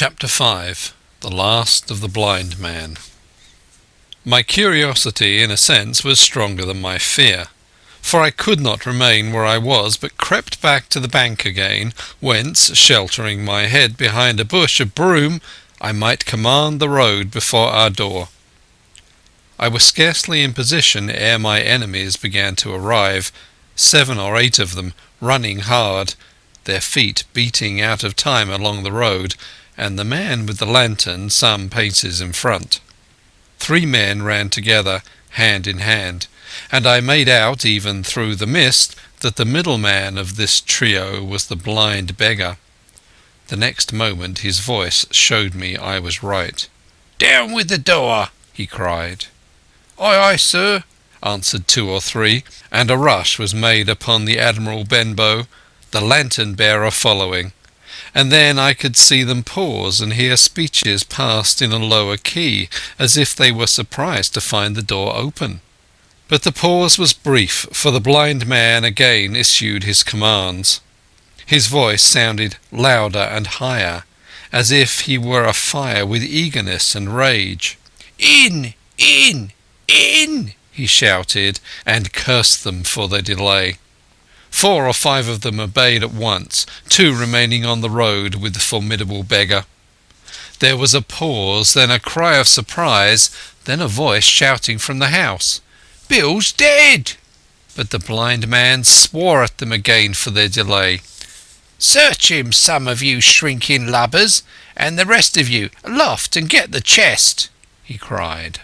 Chapter 5. The Last of the Blind Man. My curiosity, in a sense, was stronger than my fear, for I could not remain where I was, but crept back to the bank again, whence, sheltering my head behind a bush of broom, I might command the road before our door. I was scarcely in position ere my enemies began to arrive, 7 or 8 of them, running hard, their feet beating out of time along the road, and the man with the lantern some paces in front. 3 men ran together, hand in hand, and I made out, even through the mist, that the middleman of this trio was the blind beggar. The next moment his voice showed me I was right. "Down with the door!" he cried. "Aye, aye, sir," answered 2 or 3, and a rush was made upon the Admiral Benbow, the lantern-bearer following, and then I could see them pause and hear speeches passed in a lower key, as if they were surprised to find the door open. But the pause was brief, for the blind man again issued his commands. His voice sounded louder and higher, as if he were afire with eagerness and rage. "In! In! In!" he shouted, and cursed them for their delay. 4 or 5 of them obeyed at once, 2 remaining on the road with the formidable beggar. There was a pause, then a cry of surprise, then a voice shouting from the house, "Bill's dead!" But the blind man swore at them again for their delay. "Search him, some of you shrinking lubbers, and the rest of you, aloft and get the chest!" he cried.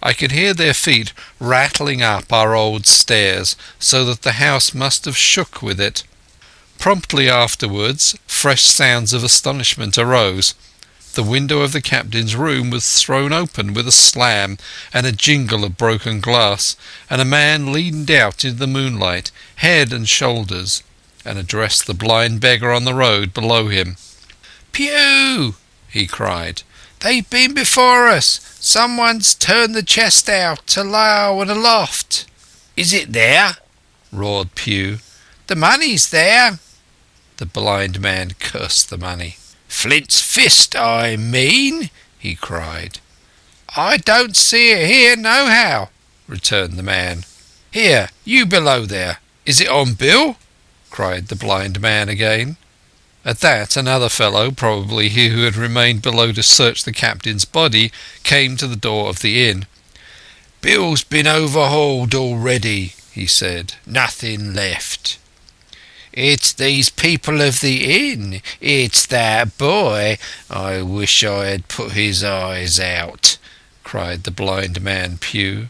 I could hear their feet rattling up our old stairs, so that the house must have shook with it. Promptly afterwards, fresh sounds of astonishment arose. The window of the captain's room was thrown open with a slam and a jingle of broken glass, and a man leaned out into the moonlight, head and shoulders, and addressed the blind beggar on the road below him. "Pew!" he cried. "They've been before us. Someone's turned the chest out, alow and aloft." "Is it there?" roared Pew. "The money's there." The blind man cursed the money. "Flint's fist, I mean," he cried. "I don't see it here nohow," returned the man. "Here, you below there, is it on bill?" cried the blind man again. At that another fellow, probably he who had remained below to search the captain's body, came to the door of the inn. "Bill's been overhauled already," he said. "Nothing left." "It's these people of the inn. It's that boy. I wish I had put his eyes out," cried the blind man Pew.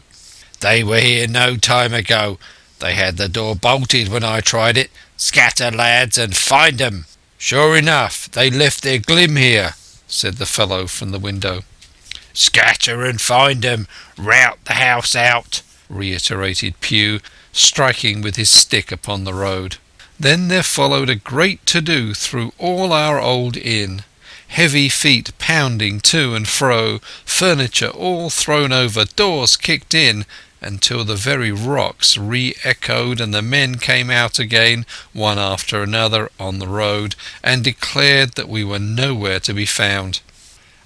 "They were here no time ago. They had the door bolted when I tried it. Scatter, lads, and find 'em." "Sure enough, they left their glim here," said the fellow from the window. "Scatter and find 'em. Rout the house out," reiterated Pew, striking with his stick upon the road. Then there followed a great to-do through all our old inn, heavy feet pounding to and fro, furniture all thrown over, doors kicked in, until the very rocks re-echoed and the men came out again, one after another, on the road, and declared that we were nowhere to be found.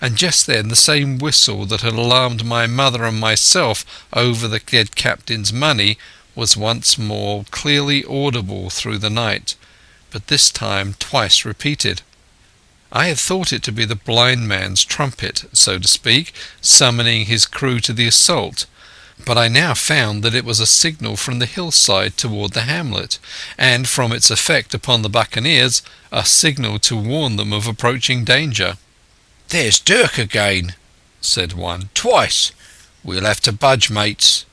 And just then the same whistle that had alarmed my mother and myself over the dead captain's money was once more clearly audible through the night, but this time twice repeated. I had thought it to be the blind man's trumpet, so to speak, summoning his crew to the assault, but I now found that it was a signal from the hillside toward the hamlet, and from its effect upon the buccaneers, a signal to warn them of approaching danger. "There's Dirk again," said one. "Twice. We'll have to budge, mates."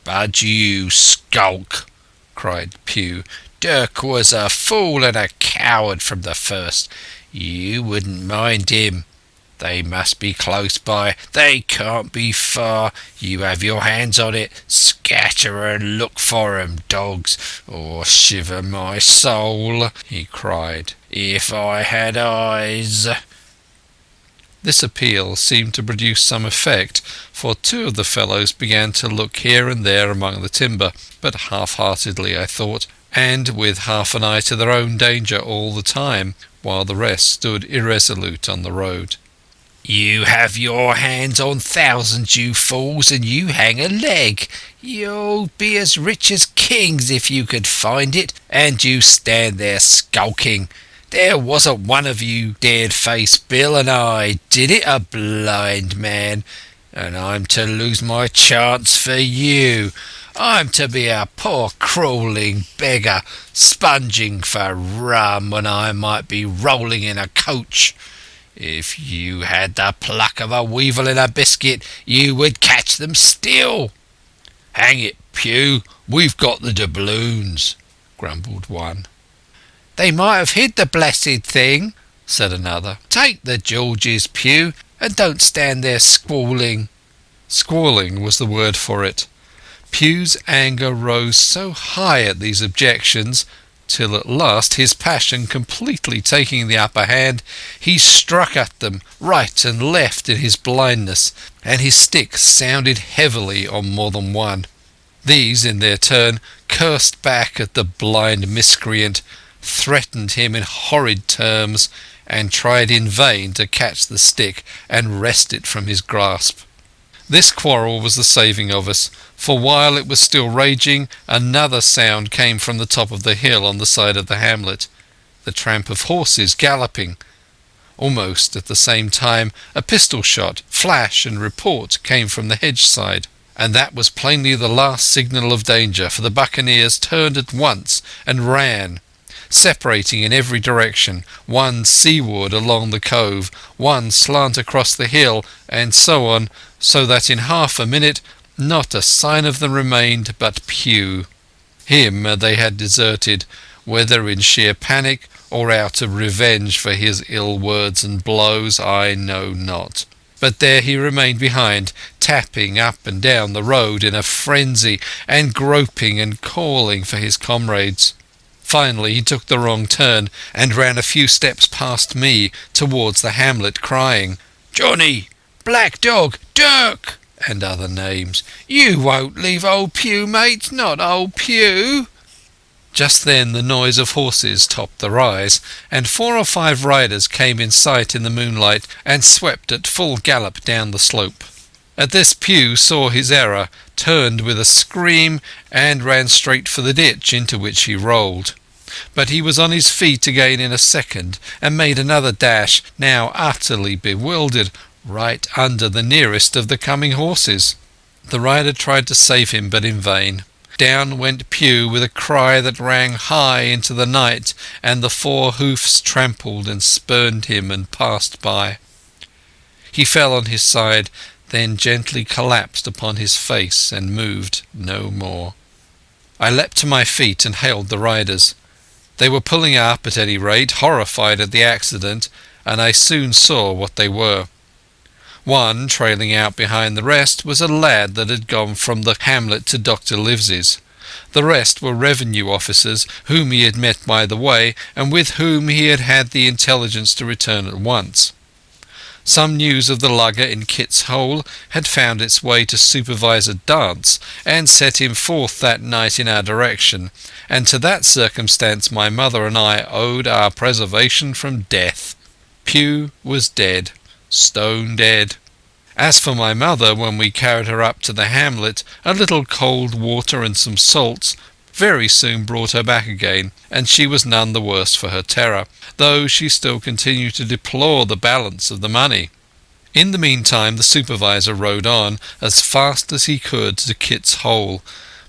"Budge you, skulk," cried Pew. "Dirk was a fool and a coward from the first. You wouldn't mind him. They must be close by. They can't be far. You have your hands on it. Scatter and look for 'em, dogs, or shiver my soul," he cried, "if I had eyes." This appeal seemed to produce some effect, for 2 of the fellows began to look here and there among the timber, but half-heartedly, I thought, and with half an eye to their own danger all the time, while the rest stood irresolute on the road. "You have your hands on thousands, you fools, and you hang a leg. You'll be as rich as kings if you could find it, and you stand there skulking. There wasn't one of you dared face Bill and I did it, a blind man, and I'm to lose my chance for you. I'm to be a poor crawling beggar, sponging for rum when I might be rolling in a coach. If you had the pluck of a weevil in a biscuit, you would catch them still." "Hang it, Pew, we've got the doubloons," grumbled one. "They might have hid the blessed thing," said another. "Take the Georges, Pew, and don't stand there squalling." Squalling was the word for it. Pew's anger rose so high at these objections, till at last, his passion completely taking the upper hand, he struck at them right and left in his blindness, and his stick sounded heavily on more than one. These, in their turn, cursed back at the blind miscreant, threatened him in horrid terms, and tried in vain to catch the stick and wrest it from his grasp. This quarrel was the saving of us, for while it was still raging, another sound came from the top of the hill on the side of the hamlet, the tramp of horses galloping. Almost at the same time a pistol shot, flash and report came from the hedge side, and that was plainly the last signal of danger, for the buccaneers turned at once and ran, separating in every direction, one seaward along the cove, one slant across the hill, and so on, so that in half a minute not a sign of them remained but Pew. Him they had deserted, whether in sheer panic or out of revenge for his ill words and blows, I know not. But there he remained behind, tapping up and down the road in a frenzy, and groping and calling for his comrades. Finally he took the wrong turn, and ran a few steps past me towards the hamlet, crying, "Johnny! Black Dog! Dirk!" and other names. "You won't leave old Pew, mate, not old Pew!" Just then the noise of horses topped the rise, and 4 or 5 riders came in sight in the moonlight and swept at full gallop down the slope. At this Pew saw his error, turned with a scream, and ran straight for the ditch, into which he rolled. But he was on his feet again in a second, and made another dash, now utterly bewildered, right under the nearest of the coming horses. The rider tried to save him, but in vain. Down went Pew with a cry that rang high into the night, and the 4 hoofs trampled and spurned him and passed by. He fell on his side, then gently collapsed upon his face and moved no more. I leapt to my feet and hailed the riders. They were pulling up, at any rate, horrified at the accident, and I soon saw what they were. One, trailing out behind the rest, was a lad that had gone from the hamlet to Dr. Livesey's. The rest were revenue officers whom he had met by the way, and with whom he had had the intelligence to return at once. Some news of the lugger in Kit's Hole had found its way to Supervisor Dance, and set him forth that night in our direction, and to that circumstance my mother and I owed our preservation from death. Pew was dead, stone dead. As for my mother, when we carried her up to the hamlet, a little cold water and some salts very soon brought her back again, and she was none the worse for her terror, though she still continued to deplore the balance of the money. In the meantime the supervisor rode on as fast as he could to Kit's Hole,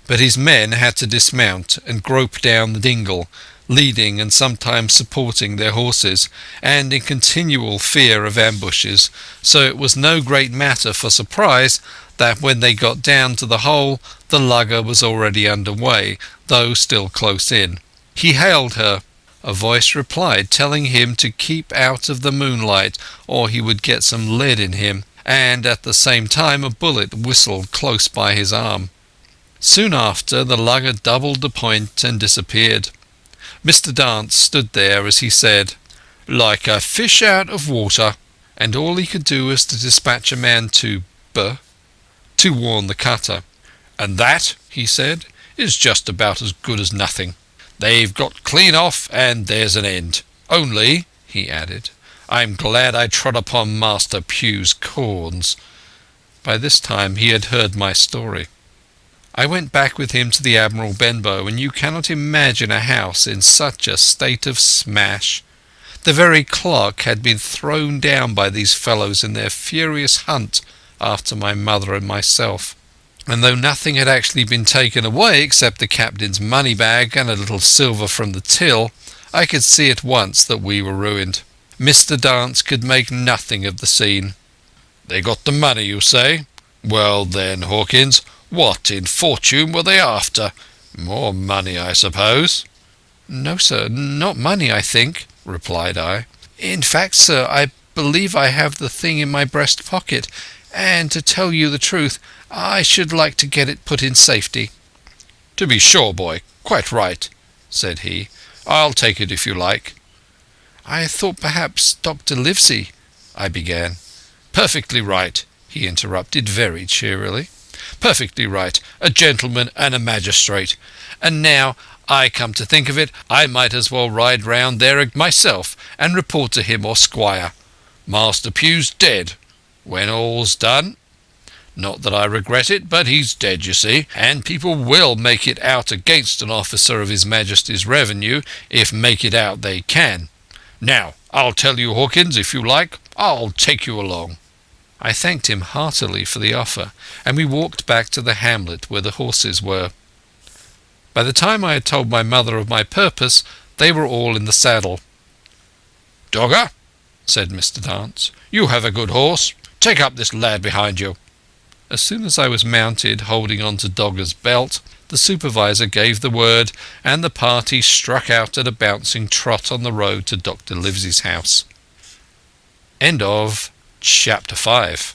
but his men had to dismount and grope down the dingle, leading and sometimes supporting their horses, and in continual fear of ambushes, so it was no great matter for surprise that when they got down to the hole the lugger was already under way, though still close in. He hailed her. A voice replied, telling him to keep out of the moonlight or he would get some lead in him, and at the same time a bullet whistled close by his arm. Soon after the lugger doubled the point and disappeared. Mr. Dance stood there as he said, "Like a fish out of water," and all he could do was to dispatch a man to B to warn the cutter. "And that," he said, "is just about as good as nothing. They've got clean off, and there's an end. Only," he added, "I'm glad I trod upon Master Pugh's corns." By this time he had heard my story. I went back with him to the Admiral Benbow, and you cannot imagine a house in such a state of smash. The very clock had been thrown down by these fellows in their furious hunt after my mother and myself, and though nothing had actually been taken away except the captain's money bag and a little silver from the till, I could see at once that we were ruined. Mr. Dance could make nothing of the scene. "They got the money, you say? Well then, Hawkins, what in fortune were they after? More money, I suppose?" "No, sir, not money, I think," replied I. "In fact, sir, I believe I have the thing in my breast pocket, and to tell you the truth, I should like to get it put in safety." "To be sure, boy, quite right," said he. "I'll take it if you like." "I thought perhaps Dr. Livesey—" I began. "Perfectly right," he interrupted very cheerily. "Perfectly right. A gentleman and a magistrate. And now I come to think of it, I might as well ride round there myself and report to him or Squire. Master Pugh's dead, when all's done. Not that I regret it, but he's dead, you see, and people will make it out against an officer of His Majesty's revenue, if make it out they can. Now, I'll tell you, Hawkins, if you like, I'll take you along." I thanked him heartily for the offer, and we walked back to the hamlet where the horses were. By the time I had told my mother of my purpose, they were all in the saddle. "Dogger," said Mr. Dance, "you have a good horse. Take up this lad behind you." As soon as I was mounted, holding on to Dogger's belt, the supervisor gave the word, and the party struck out at a bouncing trot on the road to Dr. Livesey's house. End of Chapter 5.